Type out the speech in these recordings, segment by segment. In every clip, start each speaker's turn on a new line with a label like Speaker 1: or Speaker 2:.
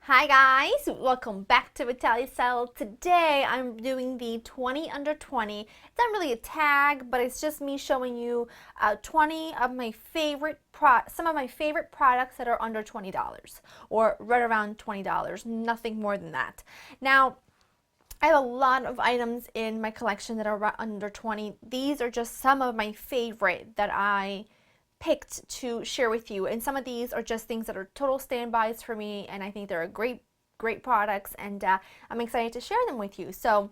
Speaker 1: Hi guys, welcome back to Vitale Style. Today I'm doing the 20 under 20. It's not really a tag, but it's just me showing you 20 of my favorite some of my favorite products that are under $20 or right around $20, nothing more than that. Now, I have a lot of items in my collection that are under 20. These are just some of my favorite that I picked to share with you, and some of these are just things that are total standbys for me, and I think they're great products, and I'm excited to share them with you. So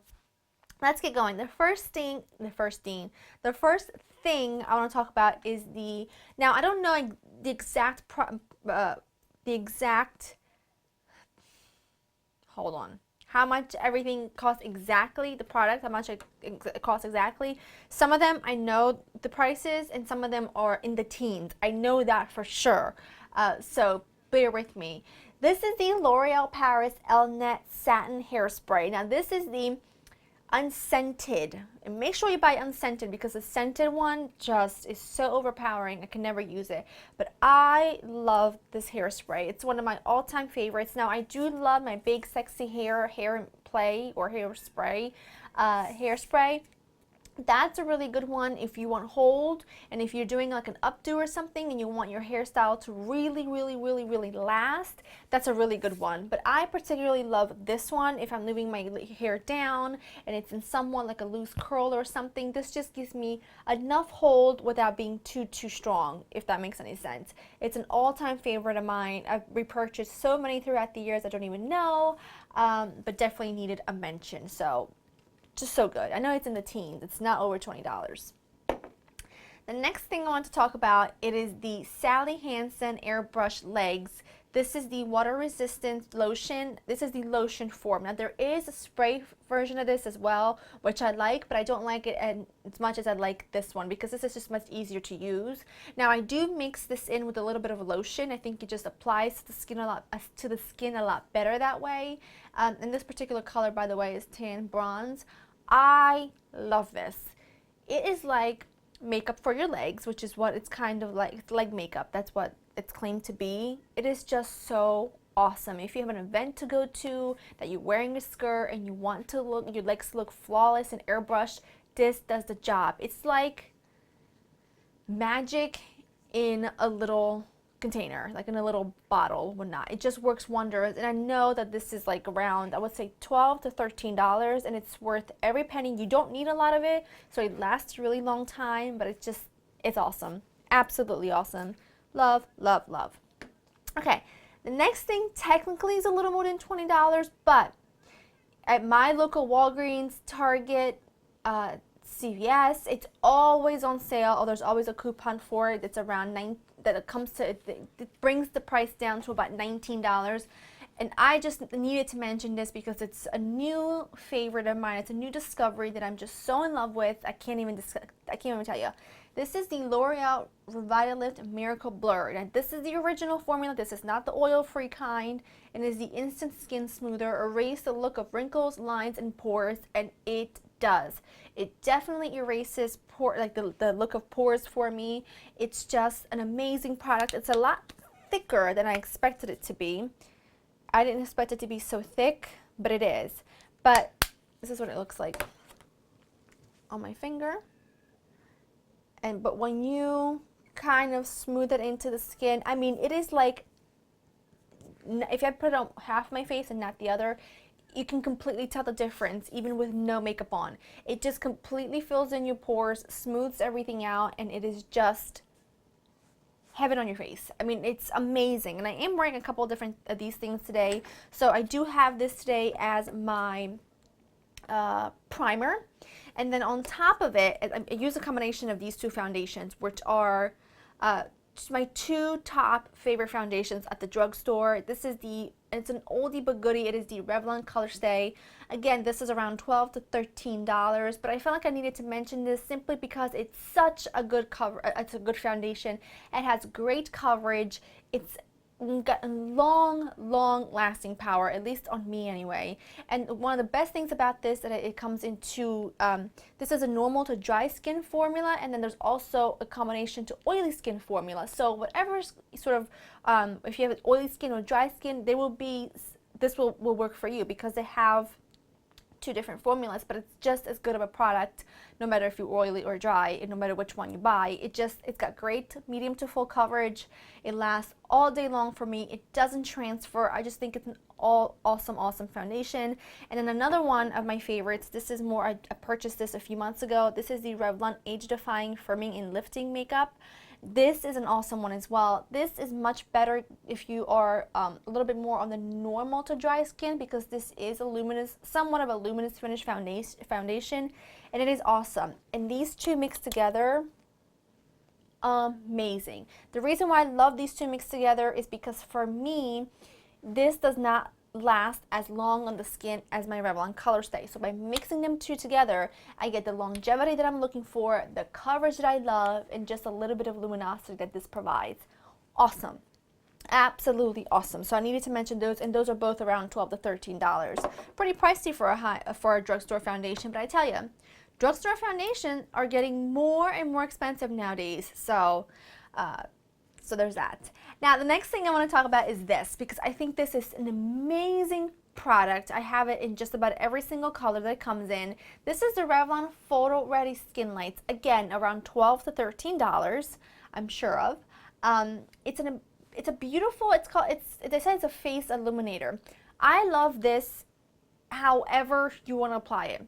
Speaker 1: let's get going. The first thing I want to talk about is now I don't know the exact hold on, how much everything costs exactly, the product, how much it costs exactly. Some of them I know the prices, and some of them are in the teens. I know that for sure. So bear with me. This is the L'Oreal Paris Elnett Satin Hairspray. Now this is the unscented, and make sure you buy unscented because the scented one just is so overpowering. I can never use it, but I love this hairspray. It's one of my all-time favorites. Now I do love my big sexy hair play or hairspray. That's a really good one if you want hold, and if you're doing like an updo or something and you want your hairstyle to really last. That's a really good one. But I particularly love this one if I'm leaving my hair down and it's in somewhat like a loose curl or something. This just gives me enough hold without being too strong, if that makes any sense. It's an all-time favorite of mine. I've repurchased so many throughout the years I don't even know, but definitely needed a mention. So just so good. I know it's in the teens. It's not over $20. The next thing I want to talk about, it is the Sally Hansen Airbrush Legs. This is the water resistant lotion. This is the lotion form. Now there is a spray version of this as well, which I like, but I don't like it as much as I like this one because this is just much easier to use. Now I do mix this in with a little bit of lotion. I think it just applies to the skin a lot better that way. And this particular color, by the way, is tan bronze. I love this. It is like makeup for your legs, which is what it's kind of like. It's leg makeup. That's what it's claimed to be. It is just so awesome. If you have an event to go to, that you're wearing a skirt and you want to your legs to look flawless and airbrushed, this does the job. It's like magic in a little container, like in a little bottle, whatnot. It just works wonders, and I know that this is like around, I would say $12 to $13, and it's worth every penny. You don't need a lot of it, so it lasts a really long time, but it's awesome. Absolutely awesome. Love. Okay, the next thing technically is a little more than $20, but at my local Walgreens, Target, CVS, it's always on sale, or there's always a coupon for it. It's around it brings the price down to about $19. And I just needed to mention this because it's a new favorite of mine. It's a new discovery that I'm just so in love with. I can't even tell you. This is the L'Oreal Revitalift Miracle Blur. Now, this is the original formula. This is not the oil-free kind. It is the instant skin smoother. Erase the look of wrinkles, lines, and pores, and it does. It definitely erases the look of pores for me. It's just an amazing product. It's a lot thicker than I expected it to be. I didn't expect it to be so thick, but it is. But this is what it looks like on my finger. But when you kind of smooth it into the skin, I mean, it is like, if I put it on half my face and not the other, you can completely tell the difference even with no makeup on. It just completely fills in your pores, smooths everything out, and it is just heaven on your face. I mean, it's amazing. And I am wearing a couple of different of these things today. So I do have this today as my primer. And then on top of it, I use a combination of these two foundations, which are my two top favorite foundations at the drugstore. It's an oldie but goodie. It is the Revlon Colorstay. Again, this is around $12 to $13, but I felt like I needed to mention this simply because it's such a good it's a good foundation. It has great coverage. It's got long lasting power, at least on me anyway. And one of the best things about this that it comes into this is a normal to dry skin formula, and then there's also a combination to oily skin formula. So whatever sort of if you have oily skin or dry skin, there will be this will work for you because they have two different formulas, but it's just as good of a product no matter if you're oily or dry, and no matter which one you buy. It's got great medium to full coverage. It lasts all day long for me. It doesn't transfer. I just think it's an awesome foundation. And then another one of my favorites, this is more, I purchased this a few months ago. This is the Revlon Age Defying Firming and Lifting Makeup. This is an awesome one as well. This is much better if you are a little bit more on the normal to dry skin, because this is a luminous, somewhat of a luminous finish foundation, and it is awesome. And these two mixed together, amazing. The reason why I love these two mixed together is because for me, this does not last as long on the skin as my Revlon Colorstay. So by mixing them two together, I get the longevity that I'm looking for, the coverage that I love, and just a little bit of luminosity that this provides. Awesome. Absolutely awesome. So I needed to mention those, and those are both around $12 to $13. Pretty pricey for a drugstore foundation, but I tell you, drugstore foundations are getting more and more expensive nowadays. So there's that. Now, the next thing I want to talk about is this, because I think this is an amazing product. I have it in just about every single color that it comes in. This is the Revlon Photo Ready Skin Lights. Again, around $12 to $13, I'm sure of. It's a beautiful, they say it's a face illuminator. I love this however you want to apply it.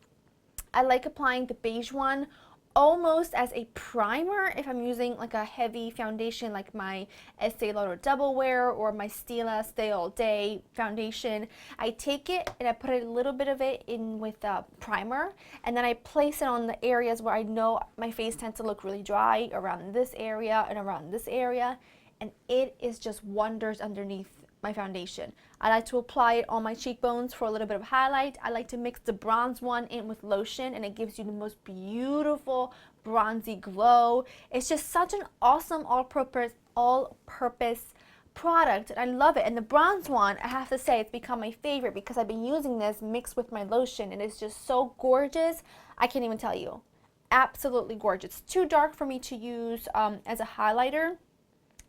Speaker 1: I like applying the beige one almost as a primer if I'm using like a heavy foundation like my Estee Lauder Double Wear or my Stila Stay All Day foundation. I take it and I put a little bit of it in with a primer, and then I place it on the areas where I know my face tends to look really dry, around this area and around this area, and it is just wonders underneath my foundation. I like to apply it on my cheekbones for a little bit of highlight. I like to mix the bronze one in with lotion, and it gives you the most beautiful bronzy glow. It's just such an awesome all-purpose product, and I love it. And the bronze one, I have to say, it's become my favorite because I've been using this mixed with my lotion, and it's just so gorgeous. I can't even tell you. Absolutely gorgeous. It's too dark for me to use as a highlighter,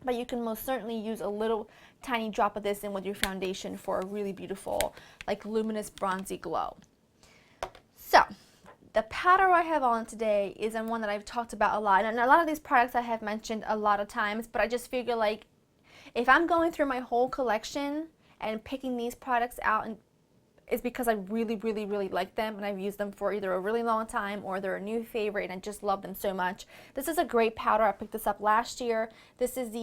Speaker 1: but you can most certainly use a little tiny drop of this in with your foundation for a really beautiful, like luminous bronzy glow. So the powder I have on today is one that I've talked about a lot, and a lot of these products I have mentioned a lot of times, but I just figure like if I'm going through my whole collection and picking these products out, and it's because I really like them, and I've used them for either a really long time or they're a new favorite and I just love them so much. This is a great powder. I picked this up last year. This is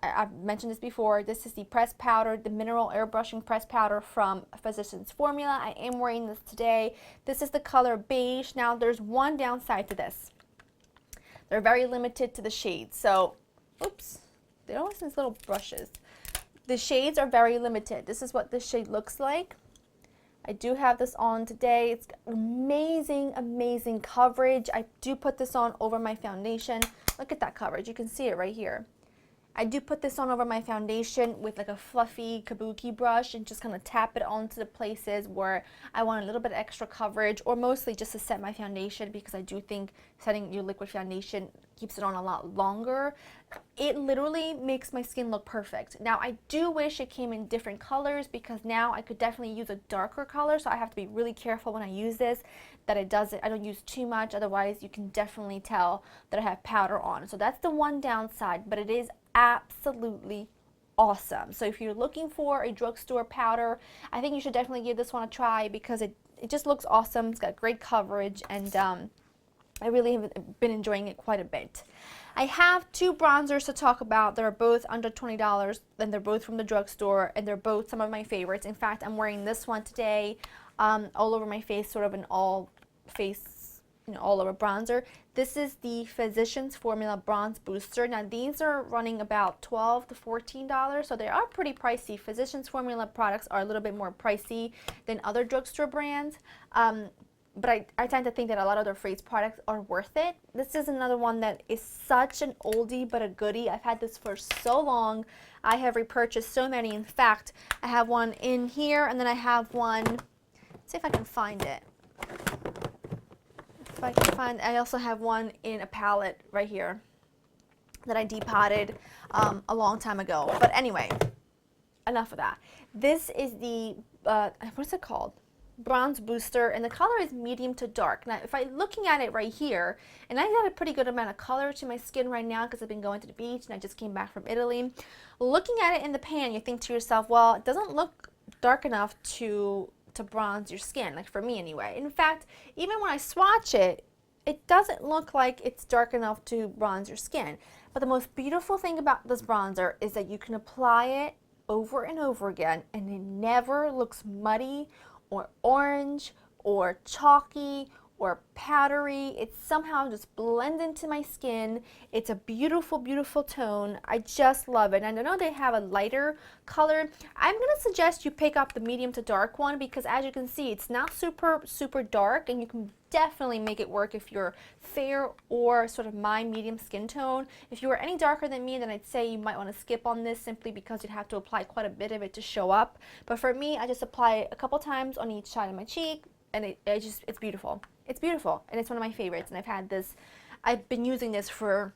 Speaker 1: I've mentioned this before, this is the pressed powder, the mineral airbrushing pressed powder from Physicians Formula. I am wearing this today. This is the color beige. Now there's one downside to this. They're very limited to the shades. So, oops, they always have these little brushes. The shades are very limited. This is what this shade looks like. I do have this on today. It's got amazing coverage. I do put this on over my foundation. Look at that coverage. You can see it right here. I do put this on over my foundation with like a fluffy kabuki brush and just kind of tap it onto the places where I want a little bit of extra coverage, or mostly just to set my foundation, because I do think setting your liquid foundation keeps it on a lot longer. It literally makes my skin look perfect. Now I do wish it came in different colors, because now I could definitely use a darker color, so I have to be really careful when I use this that I don't use too much, otherwise you can definitely tell that I have powder on. So that's the one downside, but it is absolutely awesome. So if you're looking for a drugstore powder, I think you should definitely give this one a try, because it just looks awesome. It's got great coverage, and I really have been enjoying it quite a bit. I have two bronzers to talk about. They're both under $20, and they're both from the drugstore, and they're both some of my favorites. In fact, I'm wearing this one today all over my face, sort of an all over bronzer. This is the Physicians Formula Bronze Booster. Now these are running about $12 to $14, so they are pretty pricey. Physicians Formula products are a little bit more pricey than other drugstore brands, but I tend to think that a lot of their Freeze products are worth it. This is another one that is such an oldie but a goodie. I've had this for so long. I have repurchased so many. In fact, I have one in here, and then I have one, let's see if I can find it. I also have one in a palette right here that I depotted a long time ago. But anyway, enough of that. This is the, what's it called? Bronze Booster, and the color is medium to dark. Now, if I'm looking at it right here, and I got a pretty good amount of color to my skin right now because I've been going to the beach and I just came back from Italy. Looking at it in the pan, you think to yourself, well, it doesn't look dark enough to bronze your skin, like for me anyway. In fact, even when I swatch it, it doesn't look like it's dark enough to bronze your skin. But the most beautiful thing about this bronzer is that you can apply it over and over again, and it never looks muddy or orange or chalky or powdery. It somehow just blends into my skin. It's a beautiful, beautiful tone. I just love it. And I know they have a lighter color. I'm gonna suggest you pick up the medium to dark one because as you can see, it's not super, super dark, and you can definitely make it work if you're fair or sort of my medium skin tone. If you were any darker than me, then I'd say you might want to skip on this simply because you'd have to apply quite a bit of it to show up. But for me, I just apply it a couple times on each side of my cheek, and it's beautiful. It's beautiful, and it's one of my favorites, and I've been using this for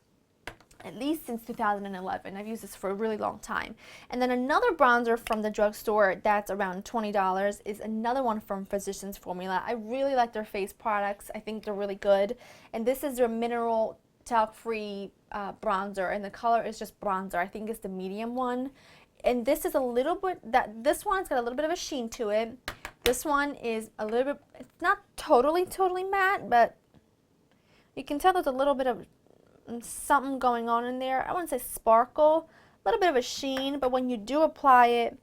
Speaker 1: at least since 2011. I've used this for a really long time. And then another bronzer from the drugstore that's around $20 is another one from Physicians Formula. I really like their face products. I think they're really good. And this is their mineral talc-free bronzer, and the color is just bronzer. I think it's the medium one. And this is a little bit, this one's got a little bit of a sheen to it. This one is a little bit, it's not totally matte, but you can tell there's a little bit of something going on in there. I wouldn't say sparkle, a little bit of a sheen, but when you do apply it,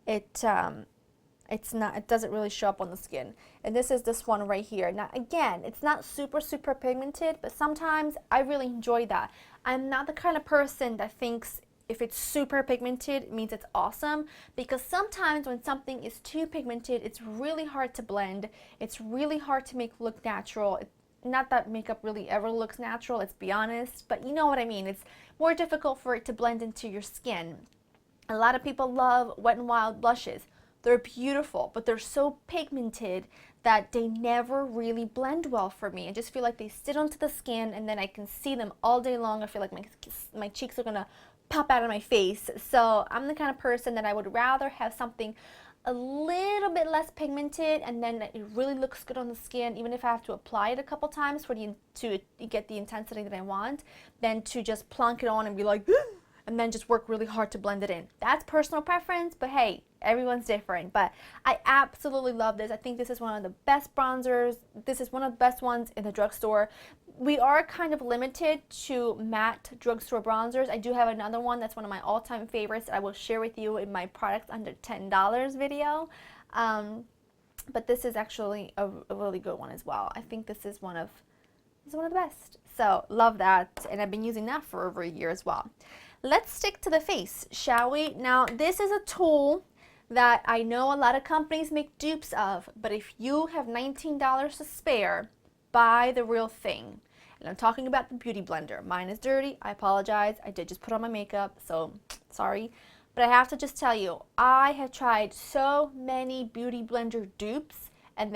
Speaker 1: it doesn't really show up on the skin. And this is this one right here. Now again, it's not super pigmented, but sometimes I really enjoy that. I'm not the kind of person that thinks if it's super pigmented, it means it's awesome, because sometimes when something is too pigmented, it's really hard to blend. It's really hard to make look natural. Not that makeup really ever looks natural, let's be honest, but you know what I mean. It's more difficult for it to blend into your skin. A lot of people love Wet n Wild blushes. They're beautiful, but they're so pigmented that they never really blend well for me. I just feel like they sit onto the skin, and then I can see them all day long. I feel like my cheeks are gonna pop out of my face. So I'm the kind of person that I would rather have something a little bit less pigmented, and then it really looks good on the skin, even if I have to apply it a couple times to get the intensity that I want, than to just plunk it on and be like, and then just work really hard to blend it in. That's personal preference, but hey, everyone's different. But I absolutely love this. I think this is one of the best bronzers. This is one of the best ones in the drugstore. We are kind of limited to matte drugstore bronzers. I do have another one that's one of my all-time favorites that I will share with you in my products under $10 video. But this is actually a really good one as well. I think this is one of the best. So love that, and I've been using that for over a year as well. Let's stick to the face, shall we? Now, this is a tool that I know a lot of companies make dupes of, but if you have $19 to spare, buy the real thing. And I'm talking about the Beauty Blender. Mine is dirty, I apologize. I did just put on my makeup, so sorry. But I have to just tell you, I have tried so many Beauty Blender dupes, and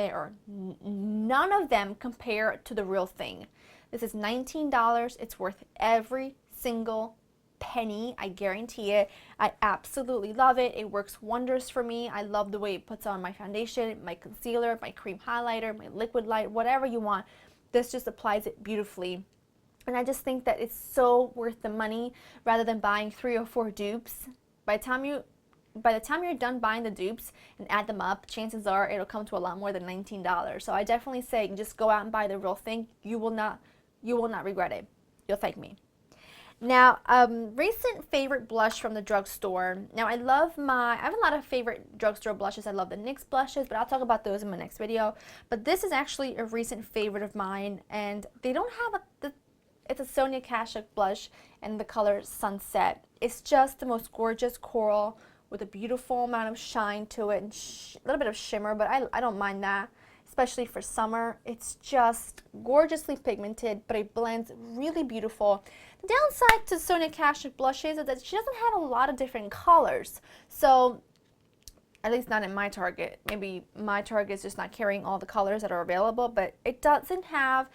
Speaker 1: none of them compare to the real thing. This is $19. It's worth every single penny, I guarantee it. I absolutely love it. It works wonders for me. I love the way it puts on my foundation, my concealer, my cream highlighter, my liquid light, whatever you want. This just applies it beautifully. And I just think that it's so worth the money rather than buying 3 or 4 dupes. By the time you're done buying the dupes and add them up, chances are it'll come to a lot more than $19. So I definitely say just go out and buy the real thing. You will not regret it. You'll thank me. Now, recent favorite blush from the drugstore. Now, I have a lot of favorite drugstore blushes. I love the NYX blushes, but I'll talk about those in my next video. But this is actually a recent favorite of mine, and they don't have it's a Sonia Kashuk blush in the color Sunset. It's just the most gorgeous coral with a beautiful amount of shine to it and a little bit of shimmer, but I don't mind that, especially for summer. It's just gorgeously pigmented, but it blends really beautiful. The downside to Sonia Kashuk blushes is that she doesn't have a lot of different colors. So, at least not in my Target. Maybe my Target is just not carrying all the colors that are available, but she doesn't have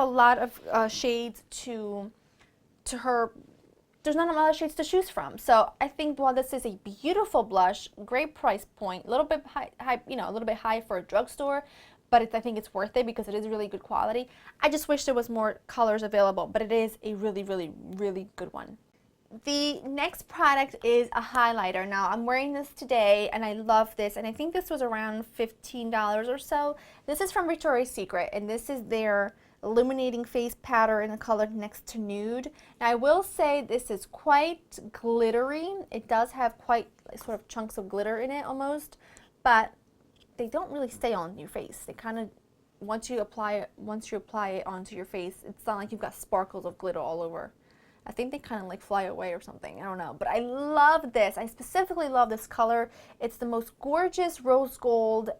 Speaker 1: a lot of shades to her there's not other shades to choose from. So I think while this is a beautiful blush, great price point, a little bit high, you know, a little bit high for a drugstore, but I think it's worth it because it is really good quality. I just wish there was more colors available, but it is a really, really, really good one. The next product is a highlighter. Now I'm wearing this today and I love this, and I think this was around $15 or so. This is from Victoria's Secret, and this is their illuminating face powder in the color Next to Nude. Now I will say this is quite glittery. It does have quite sort of chunks of glitter in it almost, but they don't really stay on your face. They kind of, once you apply it onto your face, it's not like you've got sparkles of glitter all over. I think they kind of like fly away or something. I don't know. But I love this. I specifically love this color. It's the most gorgeous rose gold.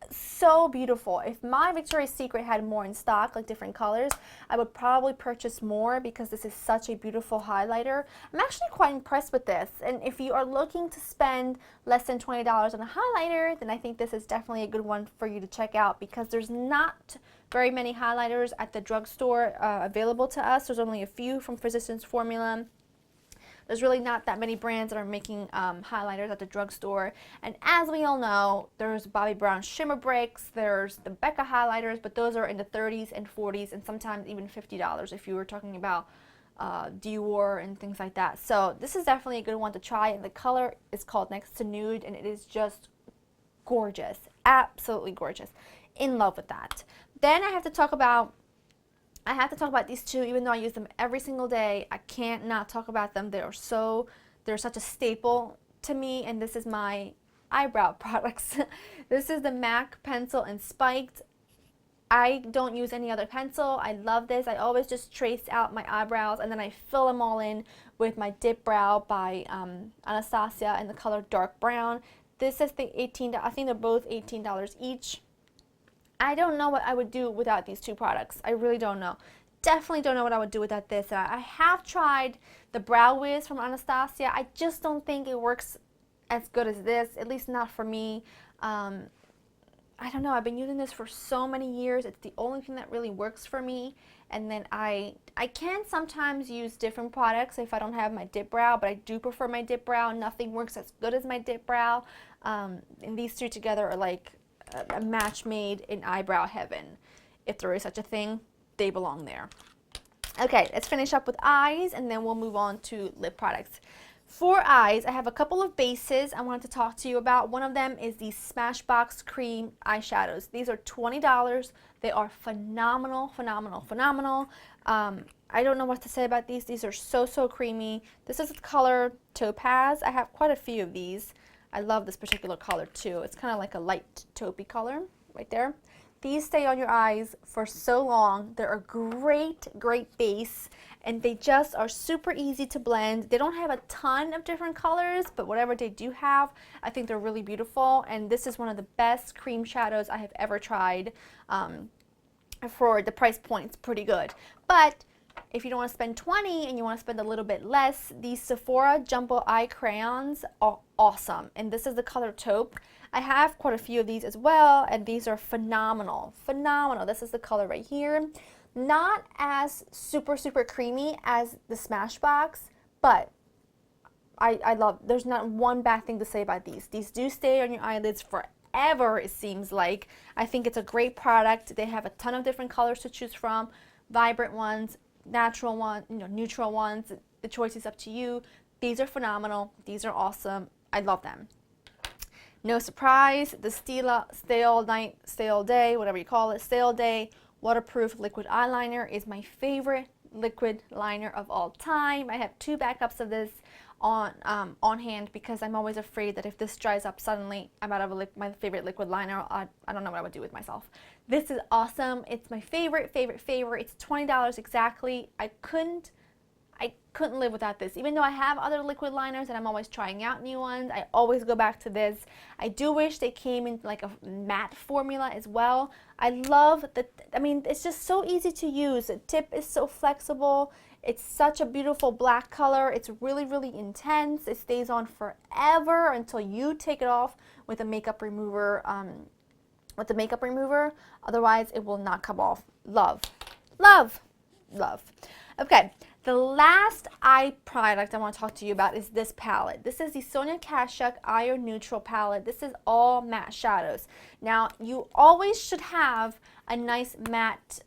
Speaker 1: So beautiful. If my Victoria's Secret had more in stock, like different colors, I would probably purchase more because this is such a beautiful highlighter. I'm actually quite impressed with this. And if you are looking to spend less than $20 on a highlighter, then I think this is definitely a good one for you to check out because there's not very many highlighters at the drugstore available to us. There's only a few from Physicians Formula. There's really not that many brands that are making highlighters at the drugstore. And as we all know, there's Bobbi Brown Shimmer Bricks, there's the Becca highlighters, but those are in the 30s and 40s and sometimes even $50 if you were talking about Dior and things like that. So this is definitely a good one to try, and the color is called Next to Nude, and it is just gorgeous, absolutely gorgeous. In love with that. Then I have to talk about these two, even though I use them every single day. I can't not talk about them. They're such a staple to me, and this is my eyebrow products. This is the MAC pencil in Spiked. I don't use any other pencil. I love this. I always just trace out my eyebrows and then I fill them all in with my Dip Brow by Anastasia in the color dark brown. This is the $18. I think they're both $18 each. I don't know what I would do without these two products. I really don't know. Definitely don't know what I would do without this. I have tried the Brow Wiz from Anastasia. I just don't think it works as good as this, at least not for me. I don't know. I've been using this for so many years. It's the only thing that really works for me. And then I can sometimes use different products if I don't have my Dip Brow, but I do prefer my Dip Brow. Nothing works as good as my Dip Brow. And these two together are like a match made in eyebrow heaven. If there is such a thing, they belong there. Okay, let's finish up with eyes and then we'll move on to lip products. For eyes, I have a couple of bases I wanted to talk to you about. One of them is the Smashbox Cream eyeshadows. These are $20. They are phenomenal, phenomenal, phenomenal. I don't know what to say about these. These are so, so creamy. This is the color Topaz. I have quite a few of these. I love this particular color too. It's kind of like a light taupey color right there. These stay on your eyes for so long. They're a great, great base, and they just are super easy to blend. They don't have a ton of different colors, but whatever they do have, I think they're really beautiful, and this is one of the best cream shadows I have ever tried. For the price point, it's pretty good. But if you don't want to spend $20 and you want to spend a little bit less, these Sephora Jumbo Eye Crayons are awesome, and this is the color Taupe. I have quite a few of these as well, and these are phenomenal, phenomenal. This is the color right here. Not as super, super creamy as the Smashbox, but I love, there's not one bad thing to say about these. These do stay on your eyelids forever, it seems like. I think it's a great product. They have a ton of different colors to choose from, vibrant ones, natural ones, neutral ones. The choice is up to you. These are phenomenal. These are awesome. I love them. No surprise, the Stila Stay All Night, Stay All Day, whatever you call it, Stay All Day Waterproof Liquid Eyeliner is my favorite liquid liner of all time. I have two backups of this on hand because I'm always afraid that if this dries up suddenly, I'm out of my favorite liquid liner. I don't know what I would do with myself. This is awesome. It's my favorite, favorite, favorite. It's $20 exactly. I couldn't live without this. Even though I have other liquid liners and I'm always trying out new ones, I always go back to this. I do wish they came in like a matte formula as well. I love it's just so easy to use. The tip is so flexible. It's such a beautiful black color. It's really, really intense. It stays on forever until you take it off with a makeup remover. Otherwise, it will not come off. Love, love, love. Okay, The last eye product I want to talk to you about is this palette. This is the Sonia Kashuk Eye Neutral palette. This is all matte shadows. Now, you always should have a nice matte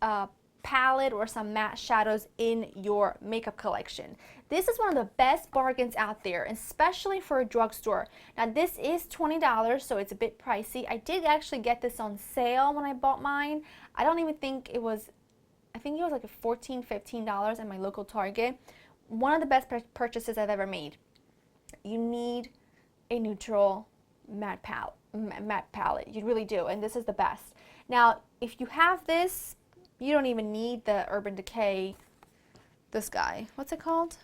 Speaker 1: palette or some matte shadows in your makeup collection. This is one of the best bargains out there, especially for a drugstore. Now, this is $20, so it's a bit pricey. I did actually get this on sale when I bought mine. I don't even think it was, I think it was like $14, $15 at my local Target. One of the best purchases I've ever made. You need a neutral matte palette. You really do, and this is the best. Now, if you have this, you don't even need the Urban Decay, this guy. What's it called?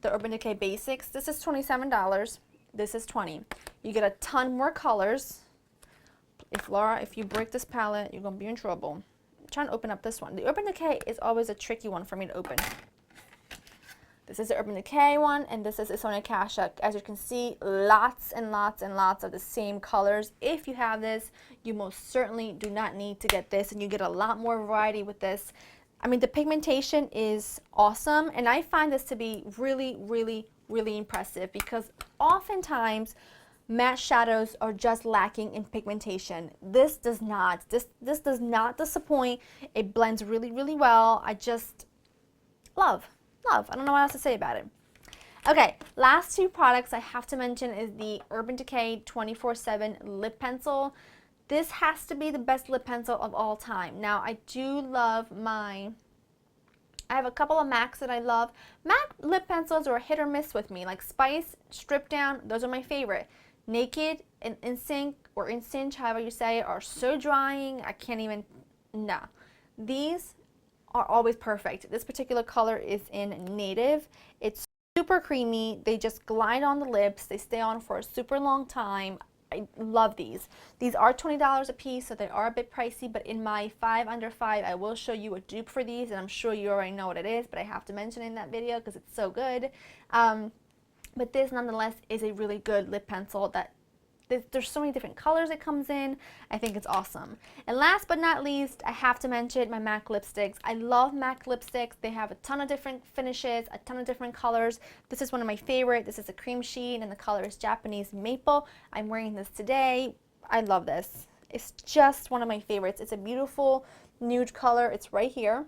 Speaker 1: The Urban Decay Basics. This is $27. This is $20. You get a ton more colors. If you break this palette, you're going to be in trouble. Trying to open up this one. The Urban Decay is always a tricky one for me to open. This is the Urban Decay one, and this is the Sonia Kashuk. As you can see, lots and lots and lots of the same colors. If you have this, you most certainly do not need to get this, and you get a lot more variety with this. I mean, the pigmentation is awesome, and I find this to be really, really, really impressive because oftentimes matte shadows are just lacking in pigmentation. This does not. This does not disappoint. It blends really, really well. I just love. I don't know what else to say about it. Okay, last two products I have to mention is the Urban Decay 24/7 lip pencil. This has to be the best lip pencil of all time. Now, I do love I have a couple of MACs that I love. MAC lip pencils are a hit or miss with me, like Spice, Strip Down, those are my favorite. Naked and InSync, however you say it, are so drying, I can't even, no. These are always perfect. This particular color is in Native. It's super creamy. They just glide on the lips. They stay on for a super long time. I love these. These are $20 a piece, so they are a bit pricey, but in my 5 under 5, I will show you a dupe for these, and I'm sure you already know what it is, but I have to mention it in that video because it's so good. But this nonetheless is a really good lip pencil that there's so many different colors it comes in. I think it's awesome. And last but not least, I have to mention my MAC lipsticks. I love MAC lipsticks. They have a ton of different finishes, a ton of different colors. This is one of my favorite. This is a cream sheen and the color is Japanese Maple. I'm wearing this today. I love this. It's just one of my favorites. It's a beautiful nude color. It's right here.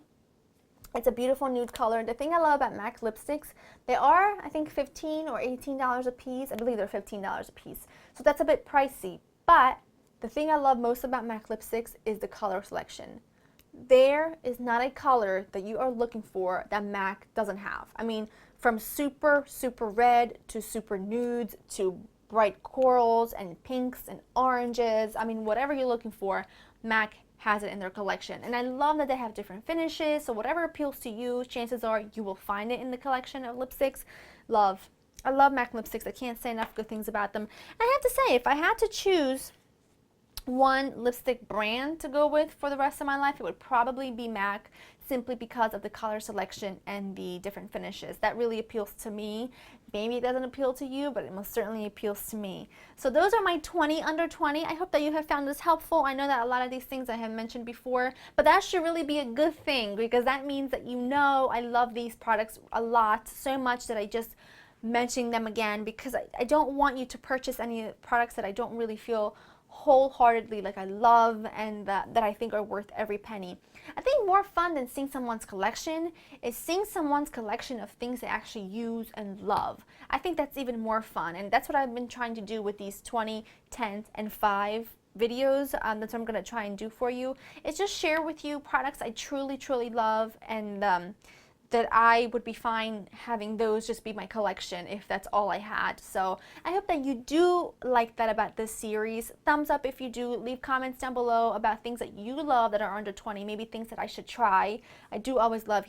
Speaker 1: It's a beautiful nude color. The thing I love about MAC lipsticks, they are, I think, $15 or $18 a piece. I believe they're $15 a piece. So that's a bit pricey. But the thing I love most about MAC lipsticks is the color selection. There is not a color that you are looking for that MAC doesn't have. I mean, from super, super red to super nudes to bright corals and pinks and oranges. I mean, whatever you're looking for, MAC has it in their collection. And I love that they have different finishes, so whatever appeals to you, chances are you will find it in the collection of lipsticks. I love MAC lipsticks. I can't say enough good things about them. And I have to say, if I had to choose one lipstick brand to go with for the rest of my life, it would probably be MAC, simply because of the color selection and the different finishes. That really appeals to me. Maybe it doesn't appeal to you, but it most certainly appeals to me. So those are my 20 under 20. I hope that you have found this helpful. I know that a lot of these things I have mentioned before, but that should really be a good thing because that means that you know I love these products a lot, so much that I just mentioning them again because I don't want you to purchase any products that I don't really feel wholeheartedly like I love and that I think are worth every penny. I think more fun than seeing someone's collection is seeing someone's collection of things they actually use and love. I think that's even more fun, and that's what I've been trying to do with these 20, 10, and 5 videos. That's what I'm going to try and do for you. It's just share with you products I truly, truly love, and that I would be fine having those just be my collection if that's all I had. So I hope that you do like that about this series. Thumbs up if you do. Leave comments down below about things that you love that are under 20, maybe things that I should try. I do always love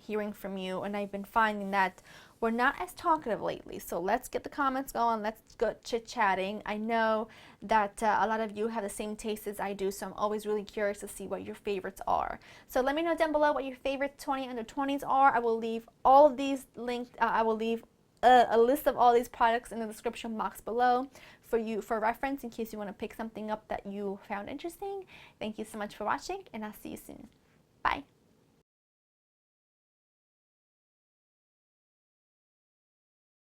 Speaker 1: hearing from you, and I've been finding that we're not as talkative lately, so let's get the comments going. Let's go chit-chatting. I know that a lot of you have the same tastes as I do, so I'm always really curious to see what your favorites are. So let me know down below what your favorite 20 under 20s are. I will leave all of these links. I will leave a list of all these products in the description box below for you for reference in case you want to pick something up that you found interesting. Thank you so much for watching, and I'll see you soon. Bye.